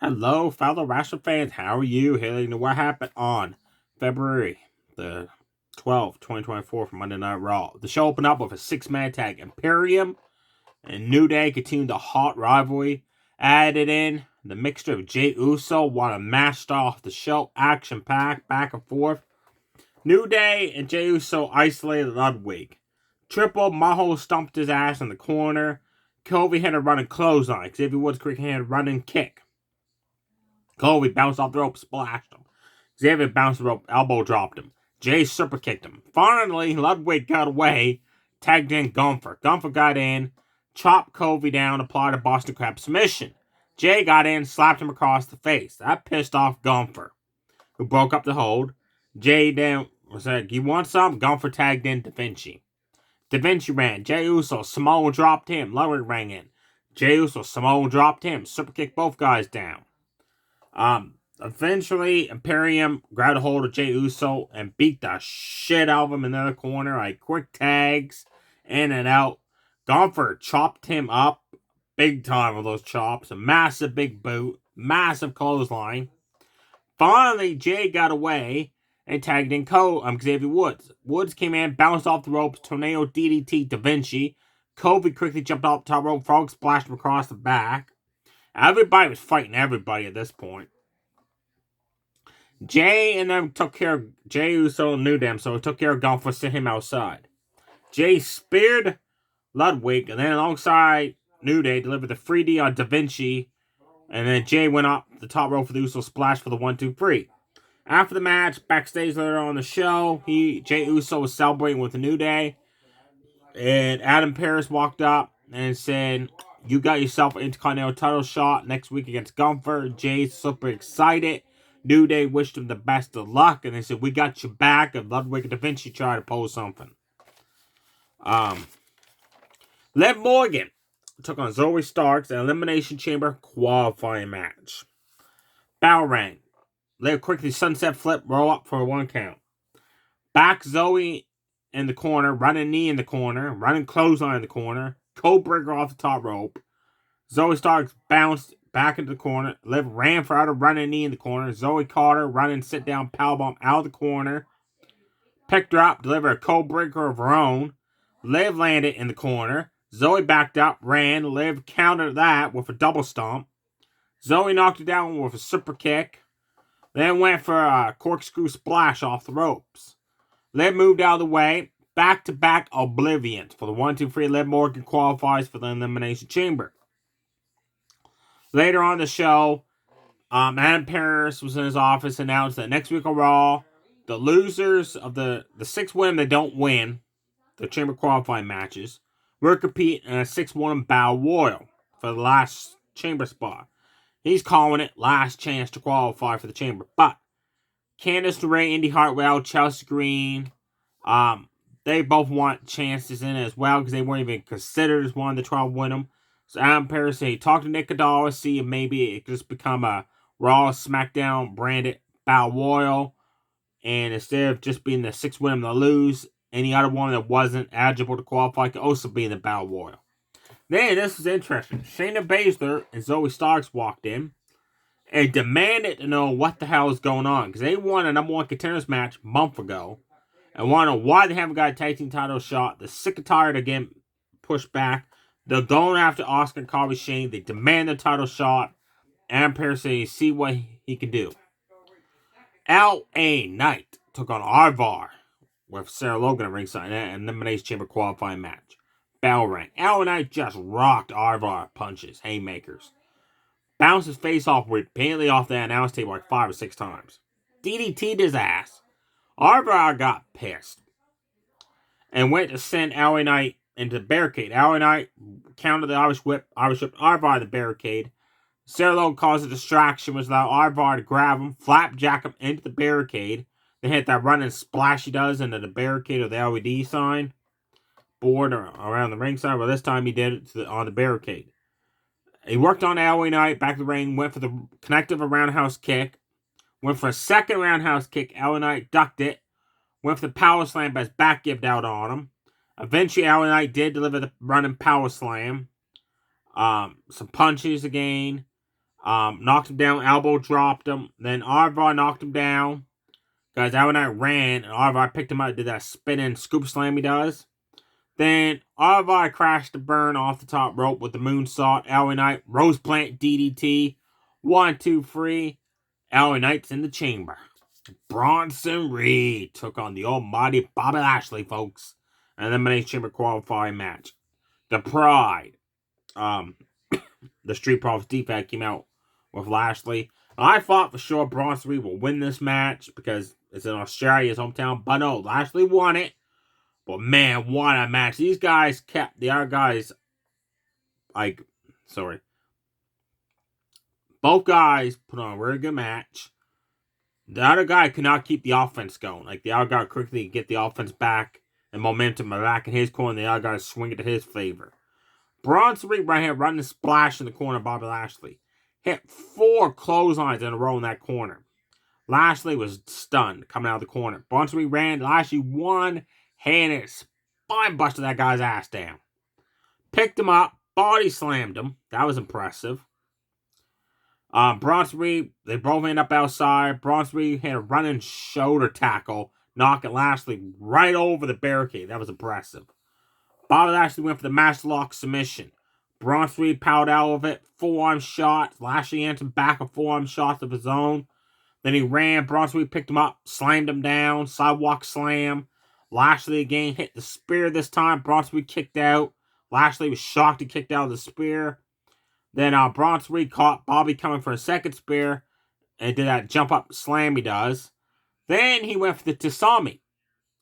Hello, fellow wrestling fans. How are you? Heading to what happened on February the 12th, 2024 from Monday Night Raw. The show opened up with a six-man tag. Imperium and New Day continued the hot rivalry. Added in the mixture of Jey Uso, what a match off the show. Action-packed, back and forth. New Day and Jey Uso isolated Ludwig. Triple Maho stomped his ass in the corner. Kobe had a running clothesline. Xavier Woods quick had a running kick. Kobe bounced off the rope, splashed him. Xavier bounced the rope, elbow dropped him. Jay super kicked him. Finally, Ludwig got away, tagged in Gunther. Gunther got in, chopped Kobe down, applied a Boston Crab submission. Jay got in, slapped him across the face. That pissed off Gunther, who broke up the hold. Jay then was like, "You want some?" Gunther tagged in Da Vinci. Da Vinci ran. Jey Uso, Samoa dropped him. Ludwig rang in. Jey Uso, Samoa dropped him. Super kicked both guys down. Eventually, Imperium grabbed a hold of Jey Uso and beat the shit out of him in the other corner. Like quick tags, in and out. Gunther chopped him up big time with those chops. A massive big boot, massive clothesline. Finally, Jay got away and tagged in Xavier Woods. Woods came in, bounced off the ropes, tornado DDT Da Vinci. Kobe quickly jumped off the top rope, frog splashed him across the back. Everybody was fighting everybody at this point. Jay and them took care of Jey Uso and New Day, so took care of Gunther, sent him outside. Jay speared Ludwig, and then alongside New Day delivered the 3D on Da Vinci, and then Jay went up the top rope for the Uso splash for the 1-2-3. After the match, backstage later on the show, Jey Uso was celebrating with the New Day, and Adam Pearce walked up and said, "You got yourself an Intercontinental title shot next week against Gunther." Jay's super excited. New Day wished him the best of luck, and they said, "We got your back," and Ludwig and Da Vinci tried to pose something. Liv Morgan took on Zoe Starks in an Elimination Chamber qualifying match. Bell rang. Liv quickly sunset flip, roll up for a 1 count. Back Zoe in the corner, running knee in the corner, running clothesline in the corner, Codebreaker off the top rope. Zoe Starks bounced back into the corner. Liv ran for out a running knee in the corner. Zoe caught her, running sit down powerbomb out of the corner. Picked her up, delivered a Codebreaker of her own. Liv landed in the corner. Zoe backed up, ran. Liv countered that with a double stomp. Zoe knocked her down with a super kick. Then went for a corkscrew splash off the ropes. Liv moved out of the way. Back-to-back oblivions for the 1-2-3. Liv Morgan qualifies for the Elimination Chamber. Later on the show, Adam Pearce was in his office, announced that next week on Raw, the losers of the 6 women that don't win the Chamber qualifying matches will compete in a 6-woman Battle Royal for the last Chamber spot. He's calling it last chance to qualify for the Chamber. But Candice LeRae, Indy Hartwell, Chelsea Green, they both want chances in it as well because they weren't even considered as one of the 12 win them. So Adam Pearce said he talked to Nick Adala, see if maybe it could just become a Raw SmackDown branded Battle Royal. And instead of just being the 6 win them to lose, any other one that wasn't eligible to qualify could also be in the Battle Royal. Then, this is interesting. Shayna Baszler and Zoe Starks walked in and demanded to know what the hell is going on. Because they won a number 1 contenders match a month ago. And want to know why they haven't got a tag team title shot. They're sick and tired of getting pushed back. They're going after Oscar and Carly Shane. They demand the title shot. Adam Pearce says, see what he can do. L.A. Knight took on Arvar with Sarah Logan at ringside in an Elimination Chamber qualifying match. Bell rang. L.A. Knight just rocked Arvar punches, haymakers. Bounced his face off repeatedly off the announce table like 5 or 6 times. DDT'd his ass. Arvar got pissed and went to send L.A. Knight into the barricade. L.A. Knight countered the Irish whip Arvar the barricade. Sarah Logan caused a distraction, which allowed Arvar to grab him, flapjack him into the barricade. They hit that running splash he does into the barricade of the LED sign board around the ringside. Well, this time he did it on the barricade. He worked on L.A. Knight, back to the ring, went for the connective roundhouse kick. Went for a second roundhouse kick. L.A. Knight ducked it. Went for the power slam, but his back gave out on him. Eventually, L.A. Knight did deliver the running power slam. Some punches again. Knocked him down, elbow dropped him. Then R-Var knocked him down. Guys, LA Knight ran, and R-Var picked him up, did that spinning scoop slam he does. Then R-Var crashed the burn off the top rope with the moonsault. LA Knight, Rose Plant DDT. 1, 2, 3. LA Knight's in the chamber. Bronson Reed took on the almighty Bobby Lashley, folks. An Elimination Chamber qualifying match. The Pride. The Street Profits defect came out with Lashley. I thought for sure Bronson Reed will win this match because it's in Australia, his hometown. But no, Lashley won it. But man, what a match. These guys kept the other guys, both guys put on a very good match. The other guy could not keep the offense going. Like, the other guy quickly get the offense back and momentum back in his corner. The other guy swing it to his favor. Bronson Reed right here running a splash in the corner of Bobby Lashley. Hit 4 clotheslines in a row in that corner. Lashley was stunned coming out of the corner. Bronson Reed ran. Lashley one-handed spine busted that guy's ass down. Picked him up. Body slammed him. That was impressive. Bronson Reed, they both end up outside. Bronson Reed had a running shoulder tackle, knocking Lashley right over the barricade. That was impressive. Bobby Lashley went for the master lock submission. Bronson Reed powered out of it. Forearm shot. Lashley answered back with forearm shots of his own. Then he ran. Bronson Reed picked him up, slammed him down. Sidewalk slam. Lashley again hit the spear this time. Bronson Reed kicked out. Lashley was shocked he kicked out of the spear. Then Bronson Reed caught Bobby coming for a second spear and did that jump up slam he does. Then he went for the Tasami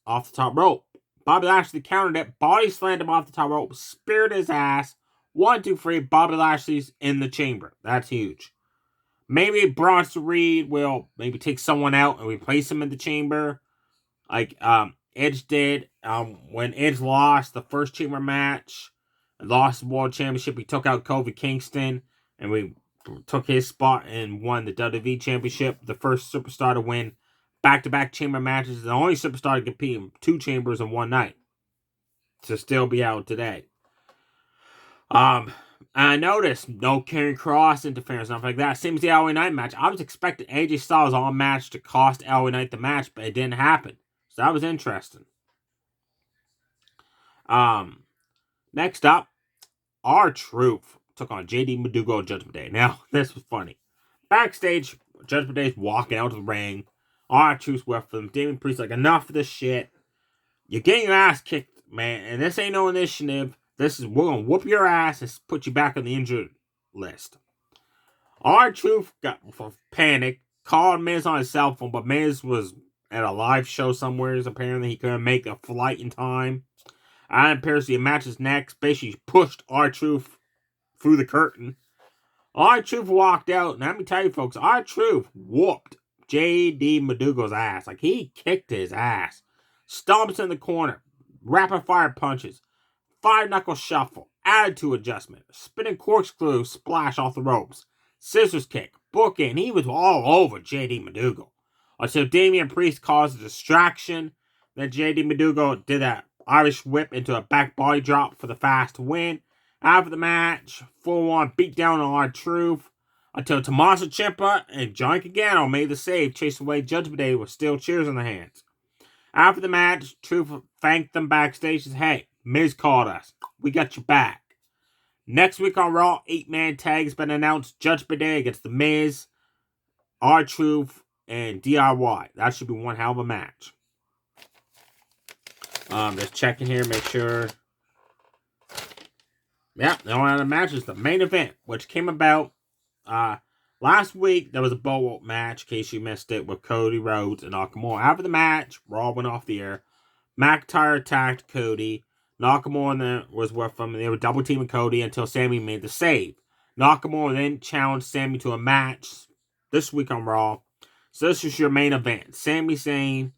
off the top rope. Bobby Lashley countered it, body slammed him off the top rope, speared his ass. 1, 2, 3, Bobby Lashley's in the chamber. That's huge. Maybe Bronson Reed will maybe take someone out and replace him in the chamber. Like Edge did when Edge lost the first chamber match. Lost the World Championship. He took out Kofi Kingston, and we took his spot and won the WWE Championship. The first superstar to win back-to-back chamber matches. The only superstar to compete in 2 chambers in one night. To still be out today. I noticed no Karrion Kross interference, stuff like that. Same as the LA Knight match. I was expecting AJ Styles all match to cost LA Knight the match, but it didn't happen. So that was interesting. Next up, R-Truth took on JD Madugo Judgment Day. Now, this was funny. Backstage, Judgment Day's walking out to the ring. R-Truth's with them. Damian Priest like, enough of this shit. You're getting your ass kicked, man. And this ain't no initiative. We're going to whoop your ass and put you back on the injured list. R-Truth got panicked. Called Miz on his cell phone, but Miz was at a live show somewhere. Apparently, he couldn't make a flight in time. Adam Pearce, the match's next, basically pushed R-Truth through the curtain. R-Truth walked out, and let me tell you, folks, R-Truth whooped JD Madugo's ass. Like, he kicked his ass. Stomps in the corner. Rapid fire punches. 5-knuckle shuffle. Attitude adjustment. Spinning corkscrew splash off the ropes. Scissors kick. Booking. He was all over JD Madugo. Until Damian Priest caused a distraction. Then JD Madugo did that Irish whip into a back body drop for the fast win. After the match, full-on beatdown on R-Truth until Tommaso Ciampa and Johnny Gargano made the save, chasing away Judgment Day with steel chairs in their hands. After the match, Truth thanked them backstage and said, hey, Miz called us. We got your back. Next week on Raw, 8-man tag has been announced. Judgment Day against The Miz, R-Truth, and DIY. That should be one hell of a match. Just checking here, make sure. Yeah, the only other match is the main event, which came about last week. There was a bowl match, in case you missed it, with Cody Rhodes and Nakamura. After the match, Raw went off the air. McIntyre attacked Cody. Nakamura was with him, and they were double teaming Cody until Sami made the save. Nakamura then challenged Sami to a match this week on Raw. So this is your main event. Sami Zayn.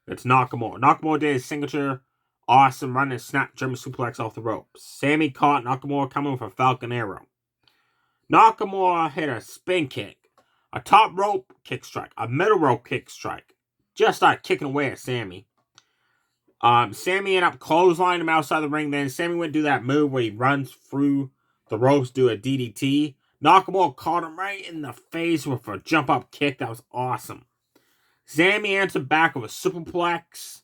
It's Nakamura. Nakamura did his signature awesome running snap German suplex off the ropes. Sami caught Nakamura coming with a Falcon Arrow. Nakamura hit a spin kick, a top rope kick strike, a middle rope kick strike. Just started kicking away at Sami. Sami ended up clotheslining him outside the ring. Then Sami went to do that move where he runs through the ropes, do a DDT. Nakamura caught him right in the face with a jump up kick. That was awesome. Sami answered back with a superplex.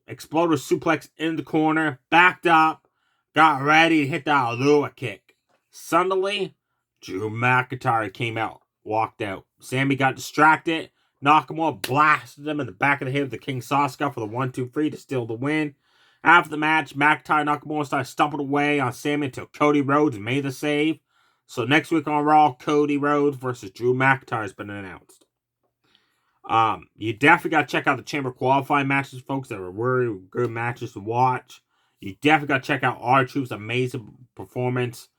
Exploder suplex in the corner. Backed up. Got ready to hit that Alua kick. Suddenly, Drew McIntyre came out. Walked out. Sami got distracted. Nakamura blasted him in the back of the head with the King Sasuke for the 1-2-3 to steal the win. After the match, McIntyre and Nakamura started stomping away on Sami until Cody Rhodes made the save. So next week on Raw, Cody Rhodes versus Drew McIntyre has been announced. You definitely got to check out the Chamber qualifying matches, folks. They were really good matches to watch. You definitely got to check out R-Truth's amazing performance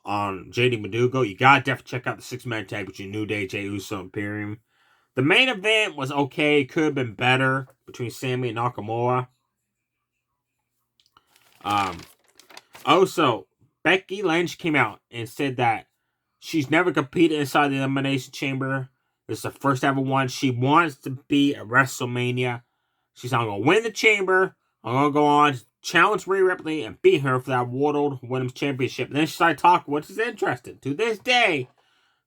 on JD Madugo. You got to definitely check out the 6-man tag between New Day, Jey Uso, and Imperium. The main event was okay. Could have been better between Sami and Nakamura. Also, Becky Lynch came out and said that she's never competed inside the Elimination Chamber. This is the first ever one. She wants to be at WrestleMania. She's not going to win the Chamber. I'm going to go on, challenge Rhea Ripley, and beat her for that World Women's Championship. And then she started talking, which is interesting. To this day,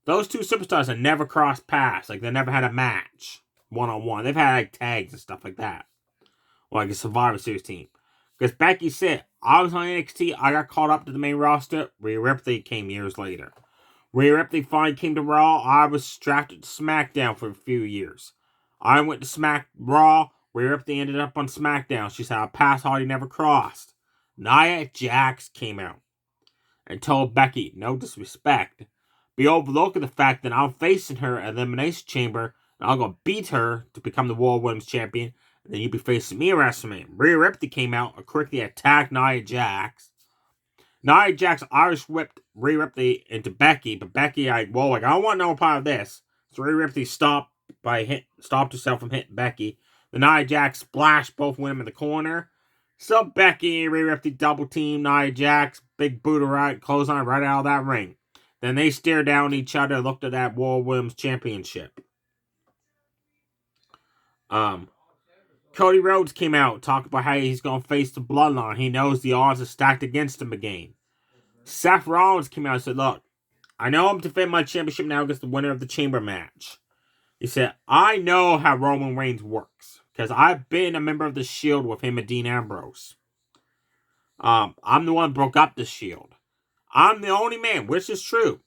those two superstars have never crossed paths. Like, they never had a match one-on-one. They've had, like, tags and stuff like that. Or, like, a Survivor Series team. Because Becky said, I was on NXT, I got caught up to the main roster. Rhea Ripley came years later. Rhea Ripley finally came to Raw. I was drafted to SmackDown for a few years. I went to Raw. Rhea Ripley ended up on SmackDown. She said, a path Hardy never crossed. Nia Jax came out and told Becky, no disrespect, be overlooking the fact that I'm facing her at Elimination Chamber and I'm going to beat her to become the World Women's Champion. And then you'll be facing me at WrestleMania. Rhea Ripley came out and quickly attacked Nia Jax. Nia Jax Irish whipped Rhea Ripley into Becky, but Becky, I don't want no part of this. So Rhea Ripley stopped herself from hitting Becky. The Nia Jax splashed both women in the corner. So Becky and Rhea Ripley double team Nia Jax, big boot right, clothesline right out of that ring. Then they stared down at each other and looked at that World Women's Championship. Cody Rhodes came out, talking about how he's going to face the Bloodline. He knows the odds are stacked against him again. Seth Rollins came out and said, look, I know I'm defending my championship now against the winner of the Chamber match. He said, I know how Roman Reigns works, because I've been a member of the Shield with him and Dean Ambrose. I'm the one who broke up the Shield. I'm the only man, which is true.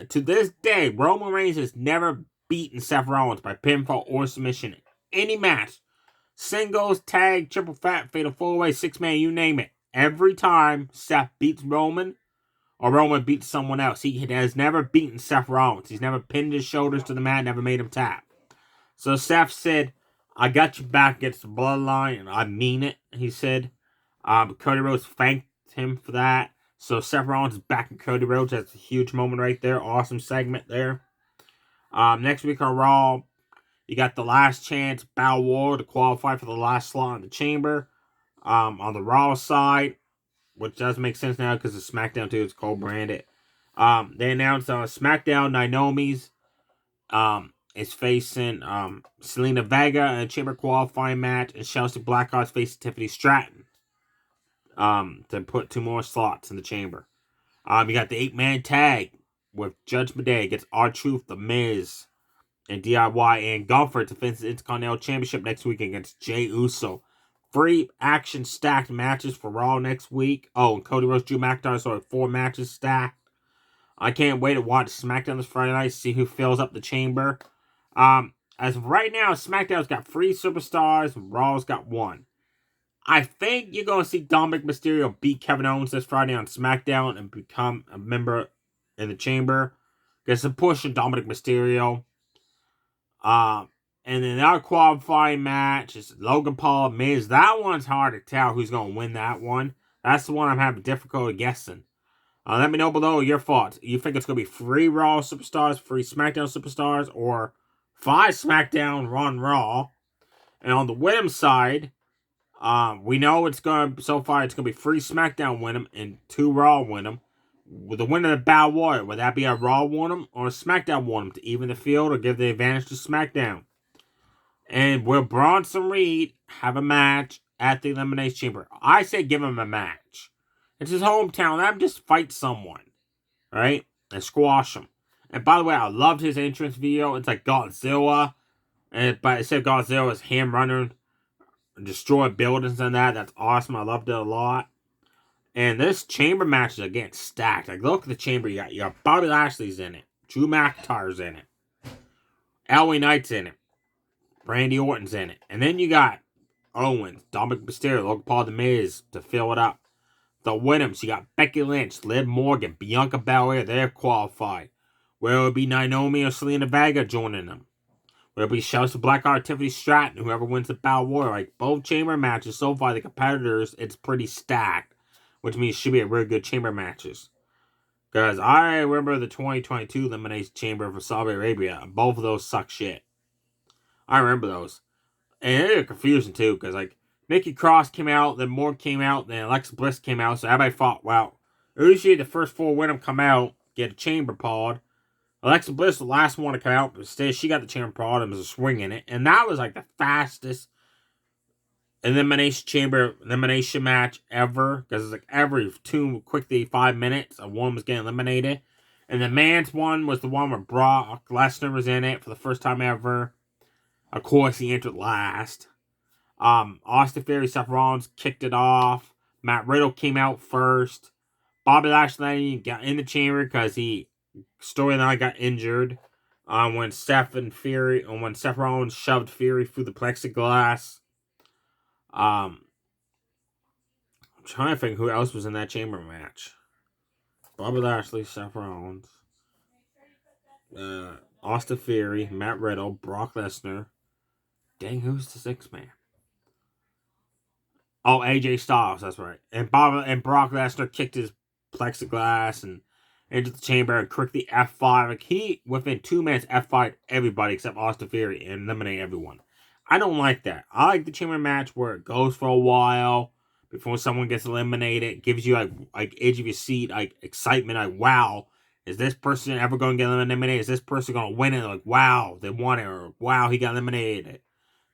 To this day, Roman Reigns has never beaten Seth Rollins by pinfall or submission in any match. Singles, tag, triple fat, fatal 4-way, 6-man, you name it. Every time Seth beats Roman, or Roman beats someone else, he has never beaten Seth Rollins. He's never pinned his shoulders to the mat, never made him tap. So Seth said, I got you back against the Bloodline, and I mean it, he said. Cody Rhodes thanked him for that. So Seth Rollins is backing Cody Rhodes. That's a huge moment right there. Awesome segment there. Next week on Raw, you got the last chance Battle War to qualify for the last slot in the Chamber. On the Raw side, which does make sense now because it's SmackDown too. It's co-branded. They announced on SmackDown Naomi's is facing Selena Vega in a Chamber qualifying match, and Chelsea Blackheart's facing Tiffany Stratton to put 2 more slots in the Chamber. You got the 8-man tag with Judgment Day against R-Truth, The Miz, and DIY and Gunther to defend the Intercontinental Championship next week against Jey Uso. 3 action-stacked matches for Raw next week. Oh, and Cody Rhodes, Drew McIntyre, so 4 matches stacked. I can't wait to watch SmackDown this Friday night, see who fills up the Chamber. As of right now, SmackDown's got 3 superstars, and Raw's got 1. I think you're going to see Dominic Mysterio beat Kevin Owens this Friday on SmackDown and become a member in the Chamber. There's a push on Dominic Mysterio. And then our qualifying match is Logan Paul, Miz. That one's hard to tell who's going to win that one. That's the one I'm having difficulty guessing. Let me know below your thoughts. You think it's going to be 3 Raw superstars, 3 SmackDown superstars, or 5 SmackDown, 1 Raw? And on the women's side, we know so far it's going to be 3 SmackDown win them and 2 Raw win them. With the winner of the Battle Royal, would that be a Raw win them or a SmackDown win them to even the field or give the advantage to SmackDown? And will Bronson Reed have a match at the Elimination Chamber? I say give him a match. It's his hometown. Let him just fight someone. right? And squash him. And by the way, I loved his entrance video. It's like Godzilla. But instead of Godzilla, it's him running, destroy buildings and that. That's awesome. I loved it a lot. And this chamber match is again stacked. Like, look at the chamber you got. You got Bobby Lashley's in it. Drew McIntyre's in it. LA Knight's in it. Randy Orton's in it. And then you got Owens, Dominic Mysterio, Logan Paul, The Miz to fill it up. The Wyndhams, you got Becky Lynch, Liv Morgan, Bianca Belair, they're qualified. Will it be Naomi or Selena Vega joining them? Will it be Chelsea Blackheart, Tiffany Stratton, whoever wins the Battle Royal? Like, both chamber matches so far, the competitors, it's pretty stacked, which means it should be a really good chamber matches. Because I remember the 2022 Elimination Chamber for Saudi Arabia, and both of those suck shit. I remember those. And they're confusing too, because like Nikki Cross came out, then Morgan came out, then Alexa Bliss came out, so everybody thought, well, usually the first 4 women come out, get a chamber pod. Alexa Bliss, the last one to come out, but instead she got the chamber pod and was a swing in it. And that was like the fastest elimination match ever, because it's like every 5 minutes, a woman was getting eliminated. And the man's one was the one where Brock Lesnar was in it for the first time ever. Of course, he entered last. Austin Theory, Seth Rollins kicked it off. Matt Riddle came out first. Bobby Lashley got in the chamber because storyline got injured. When Seth Rollins shoved Fury through the plexiglass. I'm trying to think who else was in that chamber match. Bobby Lashley, Seth Rollins, Austin Theory, Matt Riddle, Brock Lesnar. Dang, who's the 6th man? Oh, AJ Styles, that's right. And Brock Lesnar kicked his plexiglass and into the chamber and quickly F5. Like, he, within 2 minutes, F5'd everybody except Austin Theory and eliminated everyone. I don't like that. I like the chamber match where it goes for a while before someone gets eliminated. It gives you like edge of your seat, like excitement, like, wow, is this person ever going to get eliminated? Is this person going to win it? Like, wow, they won it, or wow, he got eliminated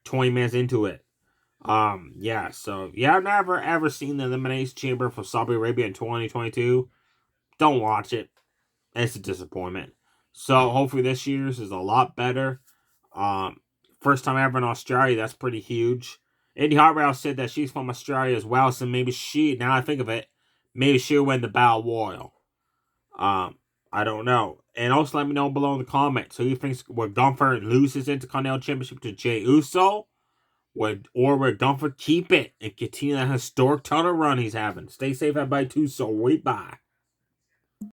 20 minutes into it. Yeah, so yeah, I've never ever seen the Elimination Chamber for Saudi Arabia in 2022. Don't watch it. It's a disappointment. So hopefully this year's is a lot better. First time ever in Australia, that's pretty huge. Indy Hartwell said that she's from Australia as well, so maybe now I think of it, maybe she'll win the Battle Royal. I don't know. And also let me know below in the comments who you think where Gunther loses Intercontinental Championship to Jey Uso, or where Gunther keep it and continue that historic title run he's having. Stay safe, everybody, too. So, bye.